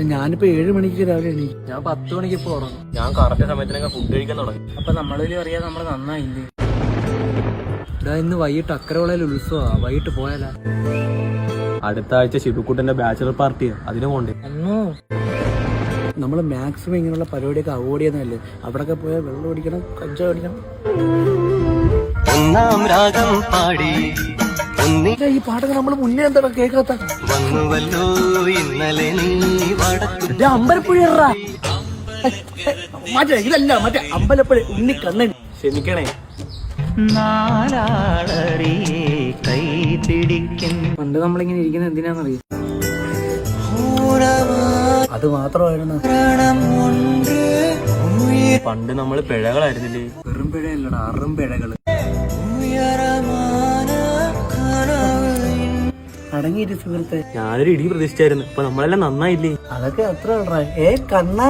ഞാനിപ്പോ 7 മണിക്ക് രാവിലെ എണീക്കും. ഞാൻ 10 മണിക്ക് ഇപ്പൊ ഉറങ്ങും. ഞാൻ കറക്റ്റ് സമയത്തിനൊക്കെ ഫുഡ് കഴിക്കാൻ തുടങ്ങി. അപ്പൊ നമ്മളിൽ അറിയാതെ നമ്മള് നന്നായില്ലേ? ഇന്ന് വൈകിട്ട് അക്കരവളയിൽ ഉത്സവാ, വൈകിട്ട് പോയാലാ? അടുത്ത ആഴ്ച ശിവക്കുട്ടന്റെ ബാച്ചലർ പാർട്ടിയാ, അതിനു പോണ്ടേ? നമ്മള് മാക്സിമം ഇങ്ങനെയുള്ള പരിപാടിയൊക്കെ അവോയ്ഡ് ചെയ്യുന്നതല്ലേ. അവിടൊക്കെ പോയാൽ വെള്ളം അടിക്കണം, കഞ്ചാവ് അടിക്കണം. ഒന്നാം രാഗം പാടി ഈ പാട്ടൊക്കെ നമ്മള് മുന്നേ എന്താ കേൾക്കാത്ത? വന്നുവല്ലോ ഇന്നലെ നീ വടക്കു അമ്പലപ്പുഴ മറ്റേ ഇതല്ല, മറ്റേ അമ്പലപ്പുഴ ഉണ്ണിക്കണ്ണൻ. ക്ഷമിക്കണേ. പണ്ട് നമ്മളിങ്ങനെ ഇരിക്കുന്നത് എന്തിനാന്നറിയാം? അത് മാത്രമായിരുന്നു. പണ്ട് നമ്മള് പിഴകളായിരുന്നില്ലേ? വെറും പിഴയല്ലടാ, അറും പിഴകള്. അടങ്ങിയിട്ട് സുഹൃത്തെ, ഞാനൊരു ഇടി പ്രതീക്ഷിച്ചായിരുന്നു. ഇപ്പൊ നമ്മളെല്ലാം നന്നായില്ലേ? അതൊക്കെ എത്ര കണ്ണ